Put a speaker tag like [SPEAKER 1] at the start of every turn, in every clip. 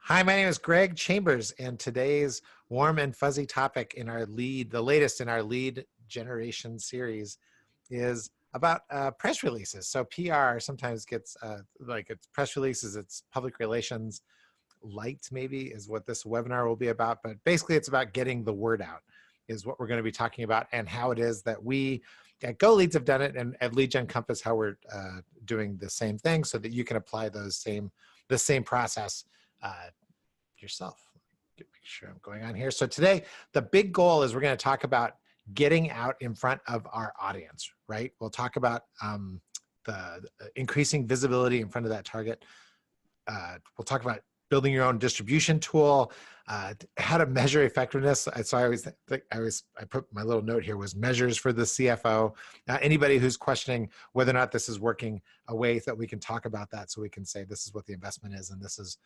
[SPEAKER 1] Hi, my name is Greg Chambers, and today's warm and fuzzy topic in our the latest in our lead generation series, is about press releases. So PR sometimes gets like it's press releases, it's public relations light maybe is what this webinar will be about, but basically it's about getting the word out is what we're going to be talking about, and how it is that we at GoLeads have done it, and at Lead Gen Compass how we're doing the same thing so that you can apply the same process yourself. Make sure I'm going on here. So today, the big goal is we're going to talk about getting out in front of our audience, right? We'll talk about the increasing visibility in front of that target. We'll talk about building your own distribution tool, how to measure effectiveness. So I put my little note here was measures for the CFO. Anybody who's questioning whether or not this is working, a way that we can talk about that so we can say this is what the investment is and this is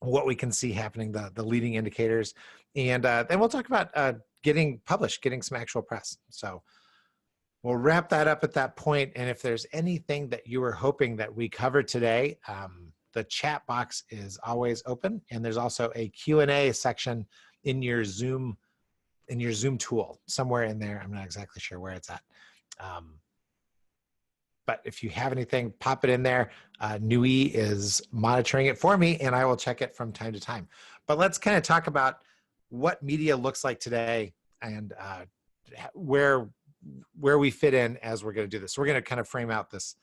[SPEAKER 1] what we can see happening, the leading indicators. And then we'll talk about getting published, getting some actual press. So we'll wrap that up at that point. And if there's anything that you were hoping that we covered today, the chat box is always open. And there's also a Q&A section in your Zoom tool, somewhere in there. I'm not exactly sure where it's at. But if you have anything, pop it in there. Nui is monitoring it for me, and I will check it from time to time. But let's kind of talk about what media looks like today and where we fit in as we're going to do this. So we're going to kind of frame out this,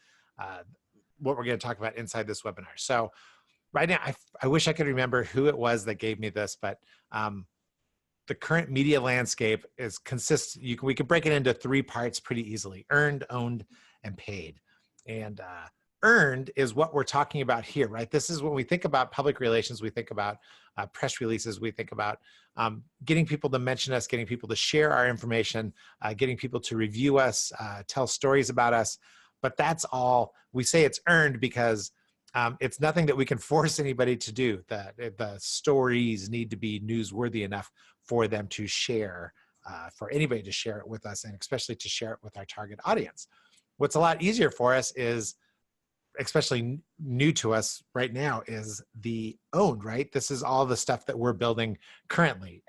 [SPEAKER 1] what we're going to talk about inside this webinar. So right now, I wish I could remember who it was that gave me this, but the current media landscape we can break it into three parts pretty easily: earned, owned, and paid. And earned is what we're talking about here, right? This is when we think about public relations, we think about press releases, we think about getting people to mention us, getting people to share our information, getting people to review us, tell stories about us. But that's all. We say it's earned because it's nothing that we can force anybody to do. The stories need to be newsworthy enough for them to share, for anybody to share it with us, and especially to share it with our target audience. What's a lot easier for us is, especially new to us right now, is the owned, right? This is all the stuff that we're building currently.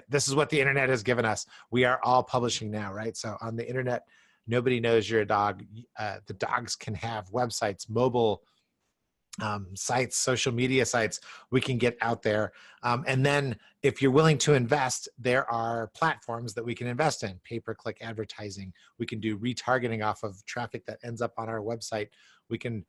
[SPEAKER 1] This is what the internet has given us. We are all publishing now, right? So on the internet, nobody knows you're a dog. The dogs can have websites, mobile sites, social media sites. We can get out there. And then if you're willing to invest, there are platforms that we can invest in. Pay-per-click advertising. We can do retargeting off of traffic that ends up on our website. We can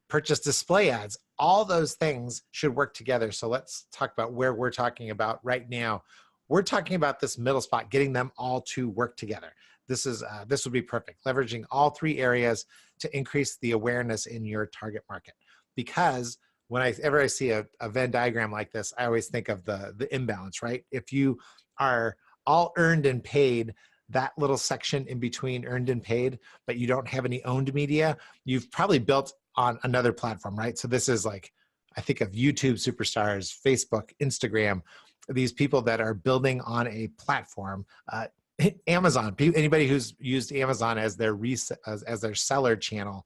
[SPEAKER 1] purchase display ads. All those things should work together. So let's talk about where we're talking about right now. We're talking about this middle spot, getting them all to work together. This would be perfect, leveraging all three areas to increase the awareness in your target market. Because whenever I see a Venn diagram like this, I always think of the imbalance, right? If you are all earned and paid, that little section in between earned and paid, but you don't have any owned media, you've probably built on another platform, right? So this is like, I think of YouTube superstars, Facebook, Instagram, these people that are building on a platform. Amazon, anybody who's used Amazon as their seller channel.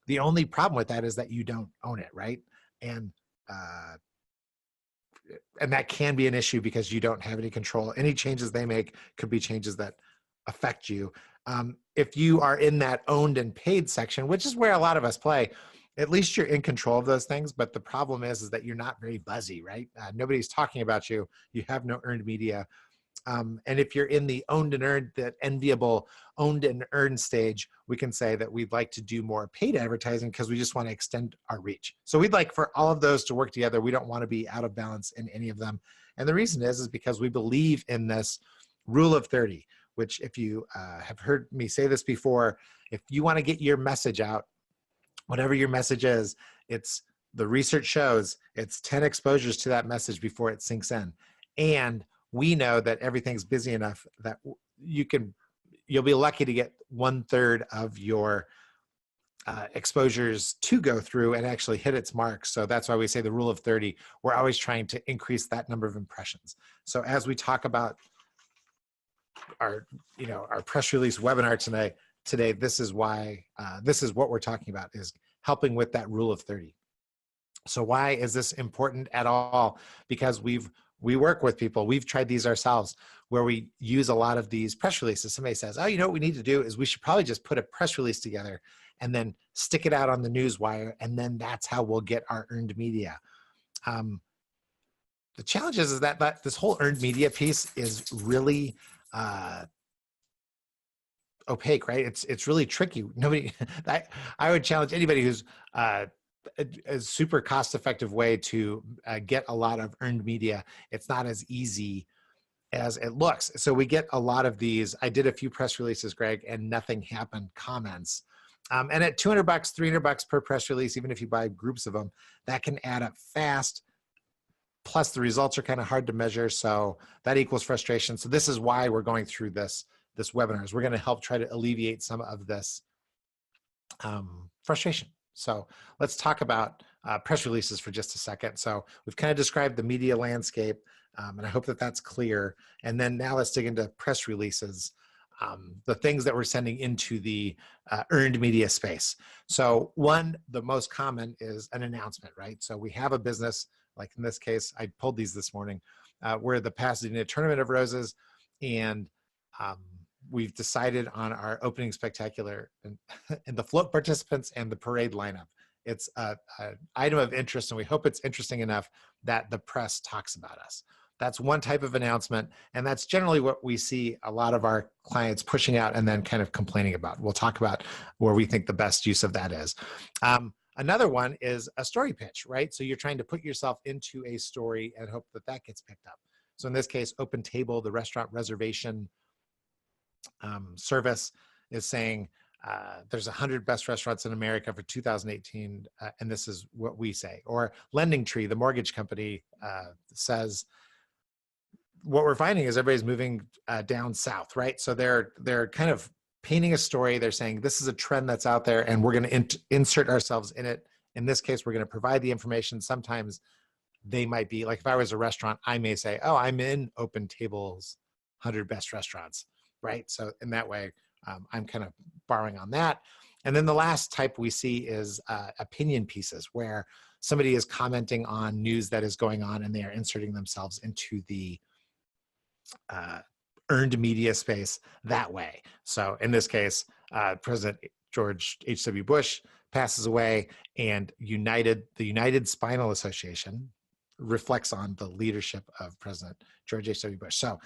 [SPEAKER 1] The only problem with that is that you don't own it, right? And that can be an issue because you don't have any control. Any changes they make could be changes that affect you. If you are in that owned and paid section, which is where a lot of us play, at least you're in control of those things. But the problem is that you're not very buzzy, right? Nobody's talking about you. You have no earned media. And if you're in the owned and earned, that enviable owned and earned stage, we can say that we'd like to do more paid advertising because we just want to extend our reach. So we'd like for all of those to work together. We don't want to be out of balance in any of them. And the reason is because we believe in this rule of 30, which if you have heard me say this before, if you want to get your message out, whatever your message is, the research shows it's 10 exposures to that message before it sinks in. And we know that everything's busy enough that you'll be lucky to get 1/3 of your exposures to go through and actually hit its mark. So that's why we say the rule of 30. We're always trying to increase that number of impressions. So as we talk about our press release webinar today, this is why this is what we're talking about, is helping with that rule of 30. So why is this important at all? Because we work with people. We've tried these ourselves where we use a lot of these press releases. Somebody says, oh, you know what we need to do is we should probably just put a press release together and then stick it out on the Newswire. And then that's how we'll get our earned media. The challenge is that this whole earned media piece is really opaque, right? It's really tricky. Nobody, I would challenge anybody who's a super cost-effective way to get a lot of earned media. It's not as easy as it looks. So we get a lot of these. I did a few press releases, Greg, and nothing happened comments. And at $200, $300 per press release, even if you buy groups of them, that can add up fast. Plus the results are kind of hard to measure. So that equals frustration. So this is why we're going through this webinar. We're going to help try to alleviate some of this frustration. So let's talk about press releases for just a second. So we've kind of described the media landscape, and I hope that that's clear. And then now let's dig into press releases, the things that we're sending into the earned media space. So one, the most common is an announcement, right? So we have a business, like in this case, I pulled these this morning, we're the Pasadena Tournament of Roses, and we've decided on our opening spectacular and the float participants and the parade lineup. It's an item of interest, and we hope it's interesting enough that the press talks about us. That's one type of announcement, and that's generally what we see a lot of our clients pushing out and then kind of complaining about. We'll talk about where we think the best use of that is. Another one is a story pitch, right? So you're trying to put yourself into a story and hope that that gets picked up. So in this case, Open Table, the restaurant reservation service, is saying there's 100 best restaurants in America for 2018, and this is what we say. Or Lending Tree, the mortgage company, says what we're finding is everybody's moving down south, right? So they're kind of painting a story. They're saying this is a trend that's out there, and we're going to insert ourselves in it. In this case, we're going to provide the information. Sometimes they might be like, if I was a restaurant, I may say, oh, I'm in Open Table's 100 best restaurants, right? So in that way, I'm kind of borrowing on that. And then the last type we see is opinion pieces, where somebody is commenting on news that is going on and they are inserting themselves into the earned media space that way. So in this case, President George H.W. Bush passes away, and the United Spinal Association reflects on the leadership of President George H.W. Bush. So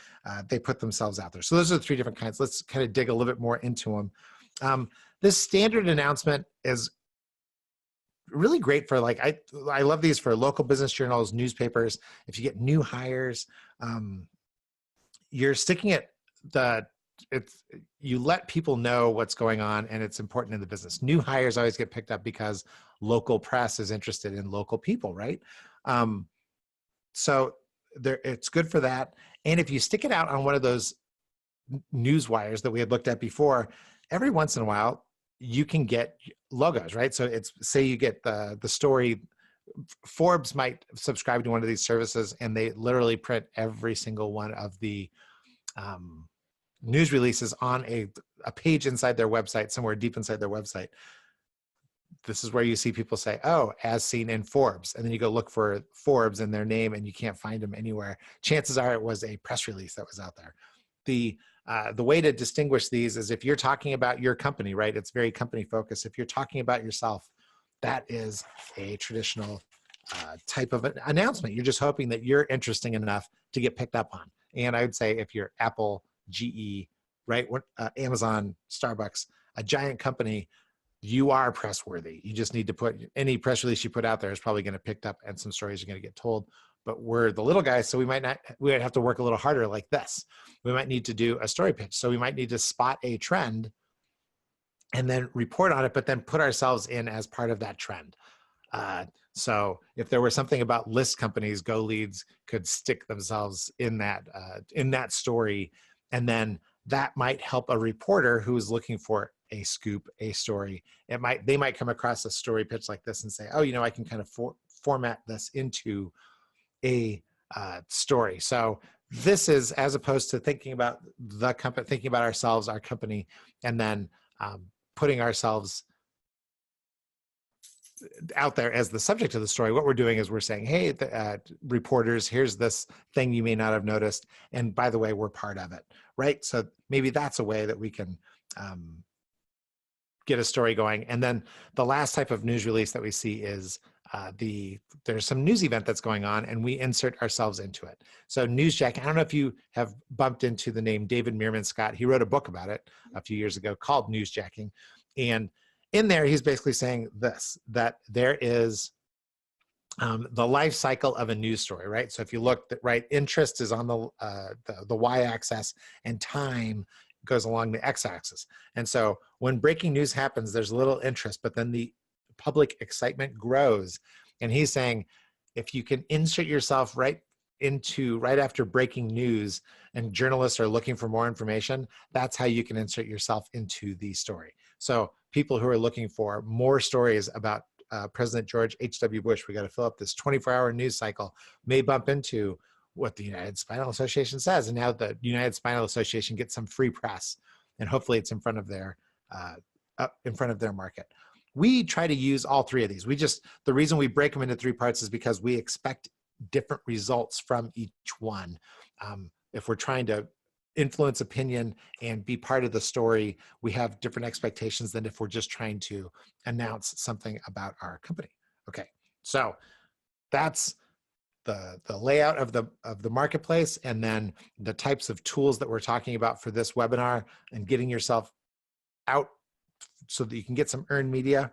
[SPEAKER 1] they put themselves out there. So those are the three different kinds. Let's kind of dig a little bit more into them. This standard announcement is really great for, like, I love these for local business journals, newspapers. If you get new hires, you're sticking it, you let people know what's going on, and it's important in the business. New hires always get picked up because local press is interested in local people, right? So it's good for that. And if you stick it out on one of those news wires that we had looked at before, every once in a while, you can get logos, right? So it's, say you get the story, Forbes might subscribe to one of these services, and they literally print every single one of the news releases on a page inside their website, somewhere deep inside their website. This is where you see people say, oh, as seen in Forbes. And then you go look for Forbes and their name, and you can't find them anywhere. Chances are it was a press release that was out there. The way to distinguish these is if you're talking about your company, right? It's very company focused. If you're talking about yourself, that is a traditional type of an announcement. You're just hoping that you're interesting enough to get picked up on. And I would say if you're Apple, GE, right, Amazon, Starbucks, a giant company, you are press worthy. You just need to put, any press release you put out there is probably going to picked up, and some stories are going to get told. But we're the little guys, so we might have to work a little harder like this. We might need to do a story pitch. So we might need to spot a trend and then report on it, but then put ourselves in as part of that trend. So if there were something about list companies, GoLeads could stick themselves in that story, and then that might help a reporter who is looking for a scoop, a story. They might come across a story pitch like this and say, oh, I can kind of format this into a story. So this is, as opposed to thinking about the company, thinking about ourselves, our company, and then putting ourselves out there as the subject of the story, what we're doing is we're saying, hey, reporters, here's this thing you may not have noticed. And by the way, we're part of it, right? So maybe that's a way that we can get a story going. And then the last type of news release that we see is there's some news event that's going on and we insert ourselves into it. So newsjacking, I don't know if you have bumped into the name David Meerman Scott. He wrote a book about it a few years ago called Newsjacking. And in there, he's basically saying this, that there is the life cycle of a news story, right? So if you look, right, interest is on the y-axis and time goes along the x-axis. And so when breaking news happens, there's little interest, but then the public excitement grows. And he's saying, if you can insert yourself right after breaking news and journalists are looking for more information, that's how you can insert yourself into the story. So people who are looking for more stories about President George H.W. Bush, we got to fill up this 24-hour news cycle, may bump into what the United Spinal Association says. And now the United Spinal Association gets some free press, and hopefully it's in front of their market. We try to use all three of these. The reason we break them into three parts is because we expect different results from each one. If we're trying to influence opinion and be part of the story, we have different expectations than if we're just trying to announce something about our company. Okay, so that's the layout of the marketplace, and then the types of tools that we're talking about for this webinar and getting yourself out so that you can get some earned media.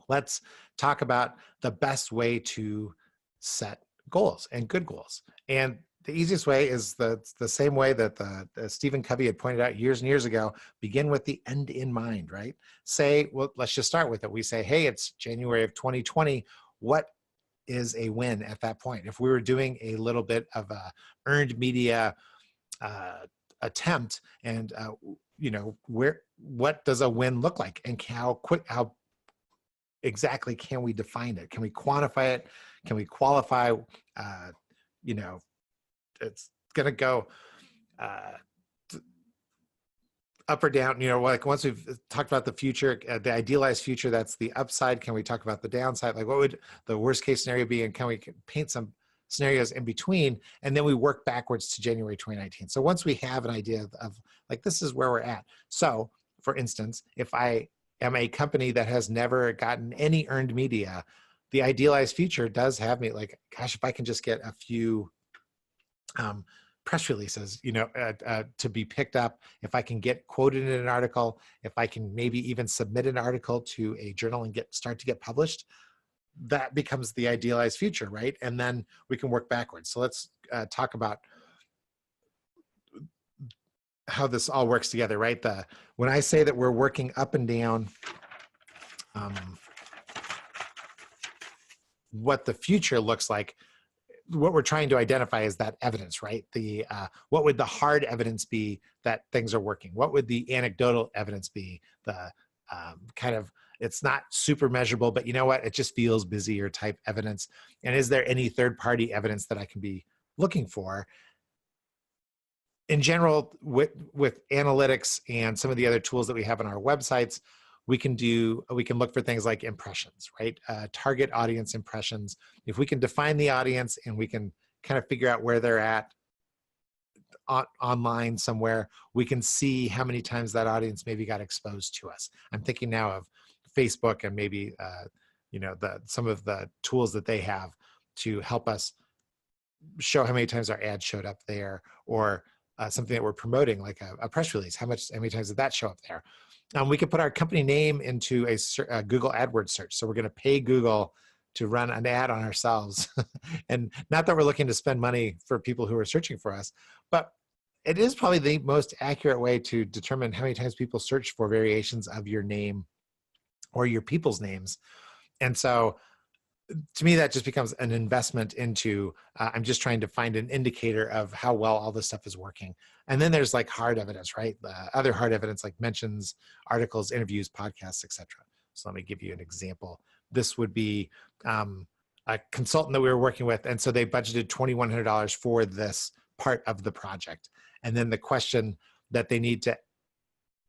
[SPEAKER 1] Let's talk about the best way to set goals and good goals. And the easiest way is the same way that Stephen Covey had pointed out years and years ago. Begin with the end in mind, right? Say, well, let's just start with it. We say, hey, it's January of 2020. What is a win at that point? If we were doing a little bit of a earned media attempt, and what does a win look like, and how exactly can we define it? Can we quantify it? Can we qualify? It's going to go up or down, like once we've talked about the future, the idealized future, that's the upside. Can we talk about the downside? Like what would the worst case scenario be? And can we paint some scenarios in between? And then we work backwards to January 2019. So once we have an idea of like, this is where we're at. So for instance, if I am a company that has never gotten any earned media, the idealized future does have me like, gosh, if I can just get a few press releases, to be picked up, if I can get quoted in an article, if I can maybe even submit an article to a journal and start to get published, that becomes the idealized future, right? And then we can work backwards. So let's talk about how this all works together, right? When I say that we're working up and down, what the future looks like, what we're trying to identify is that evidence, right? What would the hard evidence be that things are working? What would the anecdotal evidence be? The it's not super measurable, but you know what? It just feels busier type evidence. And is there any third-party evidence that I can be looking for? In general, with analytics and some of the other tools that we have on our websites, we can look for things like impressions, right? Target audience impressions. If we can define the audience and we can kind of figure out where they're at online somewhere, we can see how many times that audience maybe got exposed to us. I'm thinking now of Facebook and maybe some of the tools that they have to help us show how many times our ad showed up there, or something that we're promoting, like a press release. How many times did that show up there? We could put our company name into a Google AdWords search. So we're going to pay Google to run an ad on ourselves. And not that we're looking to spend money for people who are searching for us, but it is probably the most accurate way to determine how many times people search for variations of your name or your people's names. And so to me, that just becomes an investment into, I'm just trying to find an indicator of how well all this stuff is working. And then there's like hard evidence, right? Other hard evidence like mentions, articles, interviews, podcasts, etc. So let me give you an example. This would be a consultant that we were working with. And so they budgeted $2,100 for this part of the project. And then the question that they need to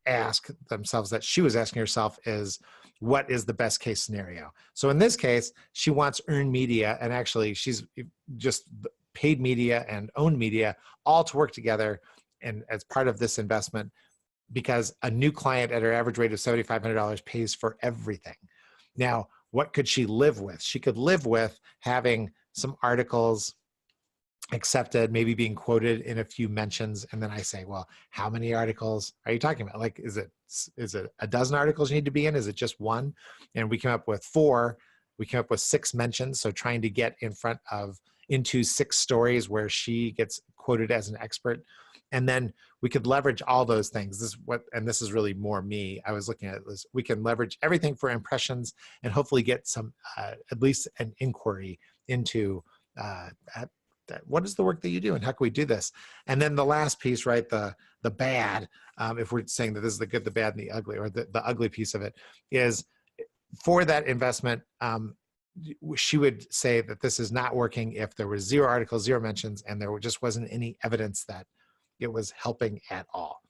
[SPEAKER 1] ask themselves, that she was asking herself, is what is the best case scenario. So in this case, she wants earned media, and actually she's just paid media and owned media all to work together and as part of this investment, because a new client at her average rate of $7,500 pays for everything. Now, what could she live with? She could live with having some articles accepted, maybe being quoted in a few mentions. And then I say, well, how many articles are you talking about? Like, is it a dozen articles you need to be in? Is it just one? And we came up with 4. We came up with 6 mentions. So trying to get into 6 stories where she gets quoted as an expert. And then we could leverage all those things. This is really more me. I was looking at this. We can leverage everything for impressions and hopefully get some, at least an inquiry into what is the work that you do and how can we do this? And then the last piece, right? The bad, if we're saying that this is the good, the bad, and the ugly, or the ugly piece of it is for that investment, she would say that this is not working if there was 0 articles, 0 mentions, and there just wasn't any evidence that it was helping at all.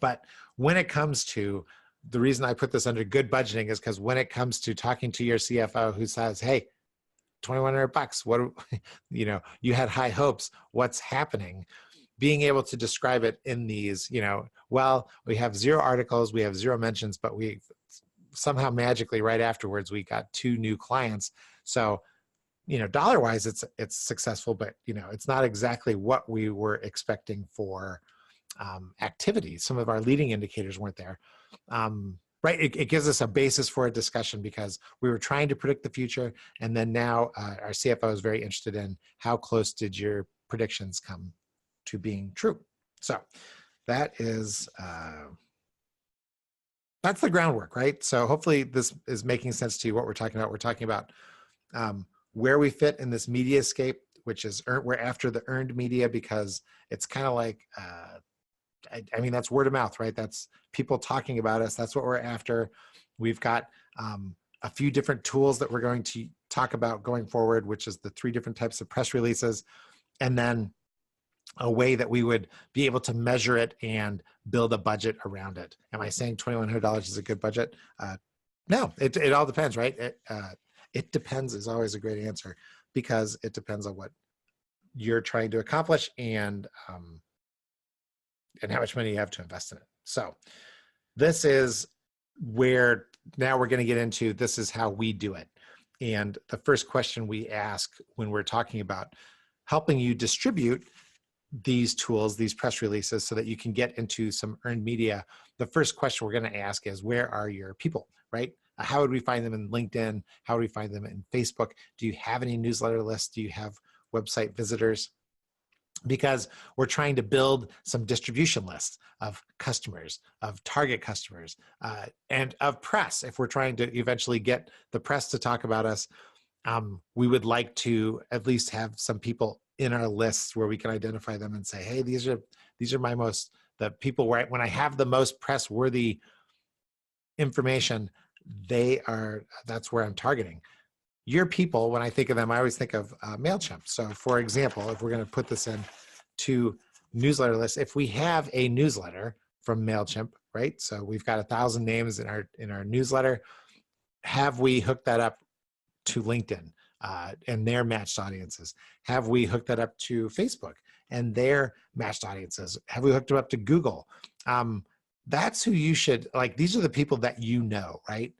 [SPEAKER 1] But when it comes to, the reason I put this under good budgeting is because when it comes to talking to your CFO who says, hey, $2,100, what, you had high hopes, what's happening? Being able to describe it in these, well, we have 0 articles, we have 0 mentions, but we somehow magically right afterwards, we got 2 new clients. So, dollar-wise, it's successful, but it's not exactly what we were expecting for activity. Some of our leading indicators weren't there. Right, it gives us a basis for a discussion because we were trying to predict the future, and then now our CFO is very interested in how close did your predictions come to being true. So that is that's the groundwork, right? So hopefully this is making sense to you what we're talking about. We're talking about where we fit in this mediascape, which is we're after the earned media because it's kind of like I mean, that's word of mouth, right? That's people talking about us. That's what we're after. We've got a few different tools that we're going to talk about going forward, which is the 3 different types of press releases, and then a way that we would be able to measure it and build a budget around it. Am I saying $2,100 is a good budget? No, it all depends, right? It depends is always a great answer because it depends on what you're trying to accomplish and how much money you have to invest in it. So this is where now we're going to get into, this is how we do it. And the first question we ask when we're talking about helping you distribute these tools, these press releases, so that you can get into some earned media, the first question we're going to ask is, where are your people, right? How would we find them in LinkedIn? How would we find them in Facebook? Do you have any newsletter lists? Do you have website visitors? Because we're trying to build some distribution lists of customers, of target customers, and of press. If we're trying to eventually get the press to talk about us, we would like to at least have some people in our lists where we can identify them and say, hey, these are the people where when I have the most press worthy information, that's where I'm targeting. Your people, when I think of them, I always think of MailChimp. So for example, if we're going to put this in to newsletter lists, if we have a newsletter from MailChimp, right? So we've got 1,000 names in our newsletter. Have we hooked that up to LinkedIn and their matched audiences? Have we hooked that up to Facebook and their matched audiences? Have we hooked them up to Google? That's who you should, like, these are the people that you know, right?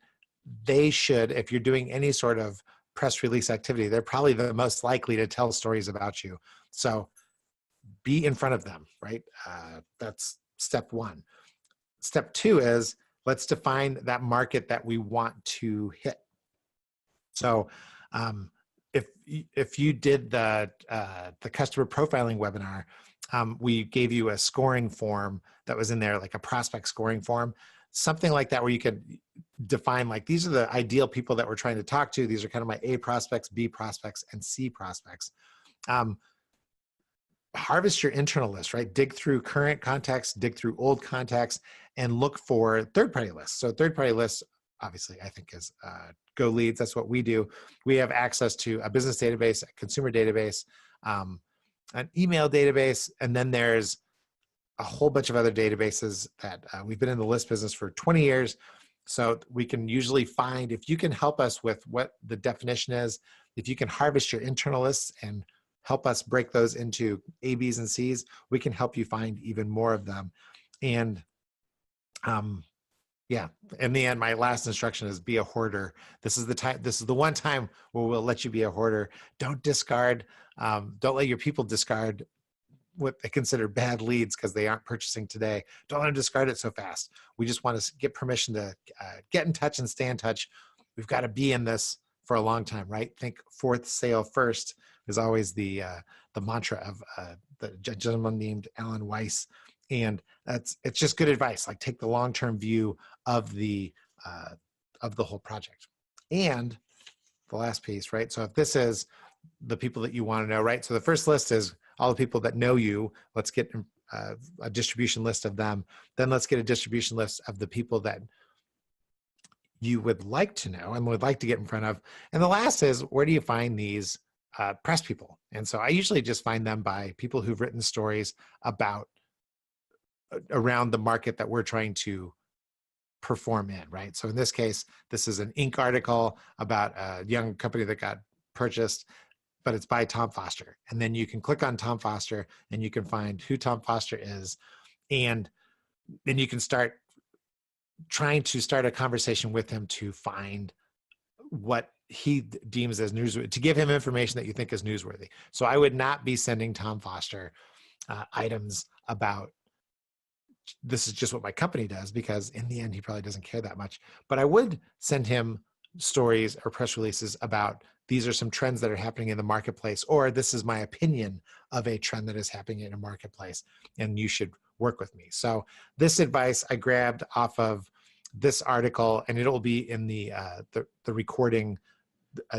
[SPEAKER 1] They should, if you're doing any sort of press release activity, they're probably the most likely to tell stories about you. So be in front of them, right? That's step 1. Step 2 is, let's define that market that we want to hit. So if you did the customer profiling webinar, we gave you a scoring form that was in there, like a prospect scoring form, something like that, where you could define, like, these are the ideal people that we're trying to talk to. These are kind of my A prospects, B prospects, and C prospects. Harvest your internal list, right? Dig through current contacts, dig through old contacts, and look for third-party lists. So third-party lists, obviously, I think is GoLeads. That's what we do. We have access to a business database, a consumer database, an email database, and then there's a whole bunch of other databases that we've been in the list business for 20 years. So we can usually find, if you can help us with what the definition is, if you can harvest your internal lists and help us break those into A, B's, and C's, we can help you find even more of them. And yeah, in the end, my last instruction is be a hoarder. This is the time. This is the one time where we'll let you be a hoarder. Don't discard. Don't let your people discard what they consider bad leads because they aren't purchasing today. Don't let them discard it so fast. We just want to get permission to get in touch and stay in touch. We've got to be in this for a long time, right? Think fourth sale first is always the mantra of the gentleman named Alan Weiss. And it's just good advice. Like, take the long-term view of the whole project. And the last piece, right? So if this is the people that you want to know, right? So the first list is all the people that know you. Let's get a distribution list of them. Then let's get a distribution list of the people that you would like to know and would like to get in front of. And the last is, where do you find these press people? And so I usually just find them by people who've written stories about around the market that we're trying to perform in, right? So in this case, this is an Inc. article about a young company that got purchased, but it's by Tom Foster. And then you can click on Tom Foster and you can find who Tom Foster is. And then you can start trying to start a conversation with him to find what he deems as newsworthy, to give him information that you think is newsworthy. So I would not be sending Tom Foster items about, this is just what my company does, because in the end, he probably doesn't care that much. But I would send him stories or press releases about, these are some trends that are happening in the marketplace, or this is my opinion of a trend that is happening in a marketplace, and you should work with me. So this advice I grabbed off of this article, and it'll be in the recording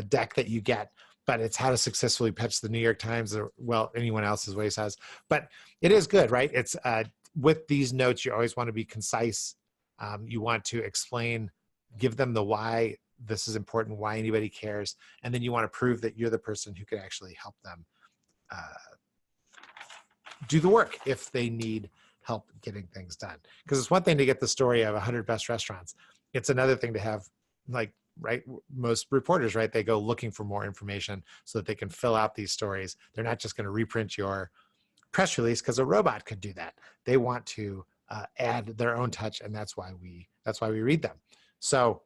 [SPEAKER 1] deck that you get, but it's how to successfully pitch the New York Times, or, well, anyone else's way says. But it is good, right? It's with these notes, you always want to be concise. You want to explain, give them the why this is important, why anybody cares, and then you want to prove that you're the person who can actually help them do the work if they need help getting things done. Because it's one thing to get the story of 100 best restaurants. It's another thing to have, like, right, most reporters, right, they go looking for more information so that they can fill out these stories. They're not just going to reprint your press release because a robot could do that. They want to add their own touch, and that's why we read them. So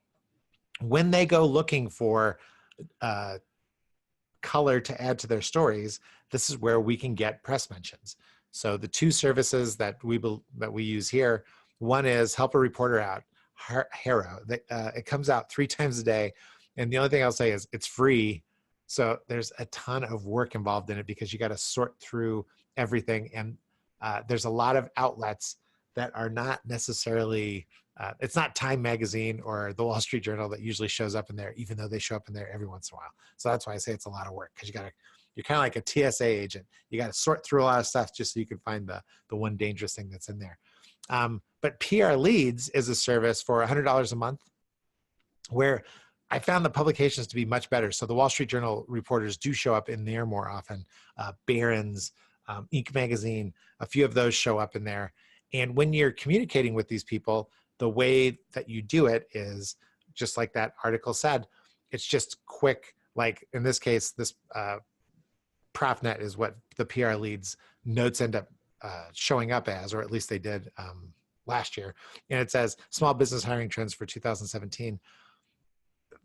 [SPEAKER 1] when they go looking for color to add to their stories, this is where we can get press mentions. So the two services that we use here, one is Help a Reporter Out, HARO. It comes out 3 times a day, and the only thing I'll say is it's free. So there's a ton of work involved in it because you got to sort through everything, and there's a lot of outlets that are not necessarily, it's not Time Magazine or the Wall Street Journal that usually shows up in there, even though they show up in there every once in a while. So that's why I say it's a lot of work, because you're kind of like a TSA agent. You got to sort through a lot of stuff just so you can find the one dangerous thing that's in there. But PR Leads is a service for $100 a month, where I found the publications to be much better. So the Wall Street Journal reporters do show up in there more often. Barron's, Inc. magazine, a few of those show up in there. And when you're communicating with these people, the way that you do it is just like that article said. It's just quick. Like in this case, this ProfNet is what the PR Leads notes end up showing up as, or at least they did last year. And it says small business hiring trends for 2017.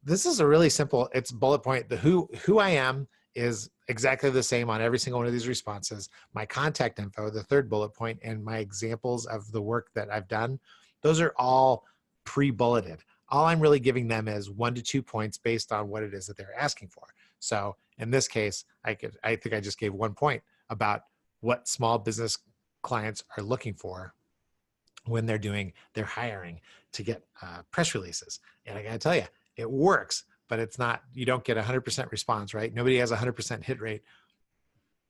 [SPEAKER 1] This is a really simple, it's bullet point. The who I am is exactly the same on every single one of these responses. My contact info, the third bullet point, and my examples of the work that I've done, those are all pre-bulleted. All I'm really giving them is 1 to 2 points based on what it is that they're asking for. So in this case, I think I just gave 1 point about what small business clients are looking for when they're doing their hiring to get press releases. And I gotta tell you, it works, but it's not, you don't get 100% response, right? Nobody has a 100% hit rate,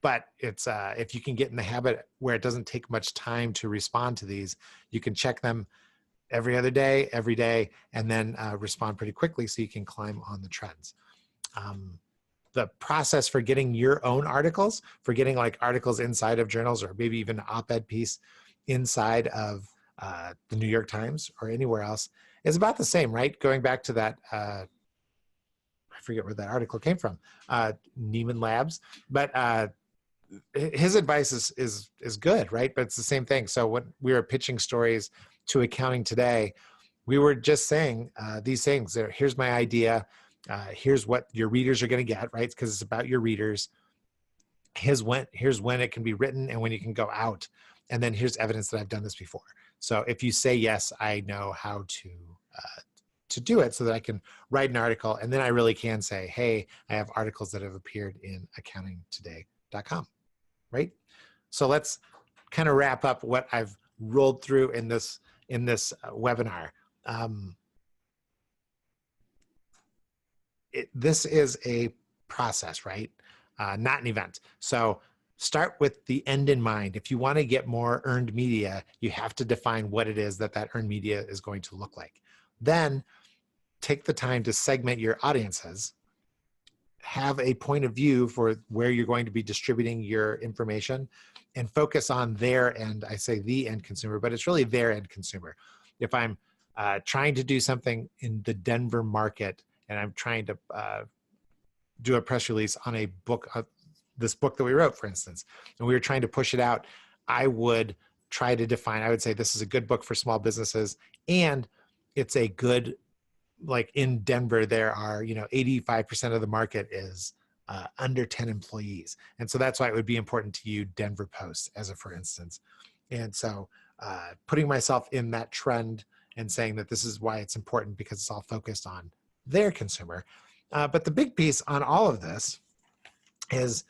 [SPEAKER 1] but it's, if you can get in the habit where it doesn't take much time to respond to these, you can check them every other day, every day, and then respond pretty quickly so you can climb on the trends. The process for getting your own articles, for getting like articles inside of journals, or maybe even an op-ed piece inside of the New York Times or anywhere else, is about the same, right? Going back to that, I forget where that article came from, Neiman Labs, but his advice is good, right? But it's the same thing. So when we were pitching stories to Accounting Today, we were just saying these things. Here's my idea. Here's what your readers are going to get, right? Because it's about your readers. Here's when it can be written and when you can go out. And then here's evidence that I've done this before. So if you say yes, I know how to do it so that I can write an article. And then I really can say, hey, I have articles that have appeared in accountingtoday.com, right? So let's kind of wrap up what I've rolled through in this webinar. This is a process, right? Not an event. So start with the end in mind. If you want to get more earned media, you have to define what it is that earned media is going to look like. Then take the time to segment your audiences, have a point of view for where you're going to be distributing your information, and focus on their end. I say the end consumer, but it's really their end consumer. If I'm trying to do something in the Denver market and I'm trying to do a press release on a book, this book that we wrote, for instance, and we were trying to push it out, I would try to define, I would say this is a good book for small businesses, and it's a good, like in Denver, there are, 85% of the market is under 10 employees. And so that's why it would be important to you Denver Post as a, for instance. And so putting myself in that trend and saying that this is why it's important because it's all focused on their consumer. But the big piece on all of this is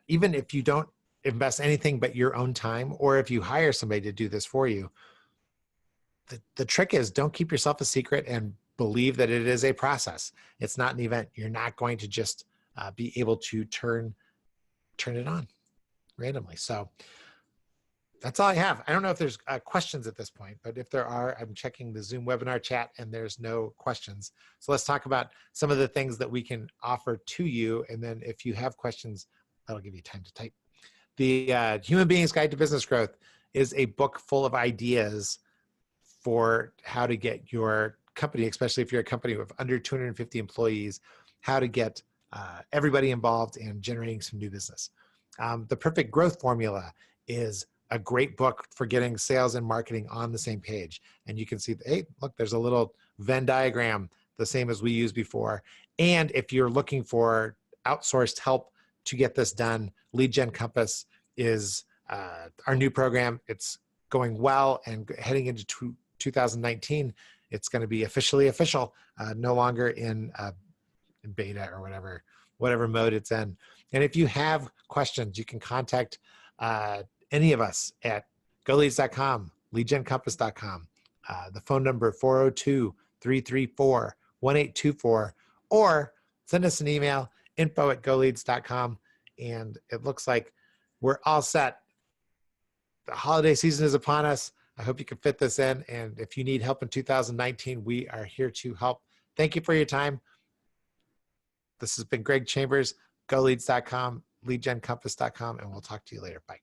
[SPEAKER 1] even if you don't invest anything but your own time, or if you hire somebody to do this for you, the trick is don't keep yourself a secret and believe that it is a process. It's not an event. You're not going to just be able to turn it on randomly. So that's all I have. I don't know if there's questions at this point, but if there are, I'm checking the Zoom webinar chat and there's no questions. So let's talk about some of the things that we can offer to you. And then if you have questions, that'll give you time to type. The Human Beings Guide to Business Growth is a book full of ideas for how to get your company, especially if you're a company with under 250 employees, how to get everybody involved in generating some new business. The Perfect Growth Formula is a great book for getting sales and marketing on the same page. And you can see, hey, look, there's a little Venn diagram, the same as we used before. And if you're looking for outsourced help to get this done, Lead Gen Compass is our new program. It's going well, and heading into 2019, it's going to be officially official, no longer in beta or whatever mode it's in. And if you have questions, you can contact any of us at GoLeads.com, LeadGenCompass.com, the phone number 402-334-1824, or send us an email, info@GoLeads.com. And it looks like we're all set. The holiday season is upon us. I hope you can fit this in. And if you need help in 2019, we are here to help. Thank you for your time. This has been Greg Chambers, GoLeads.com, LeadGenCompass.com, and we'll talk to you later. Bye.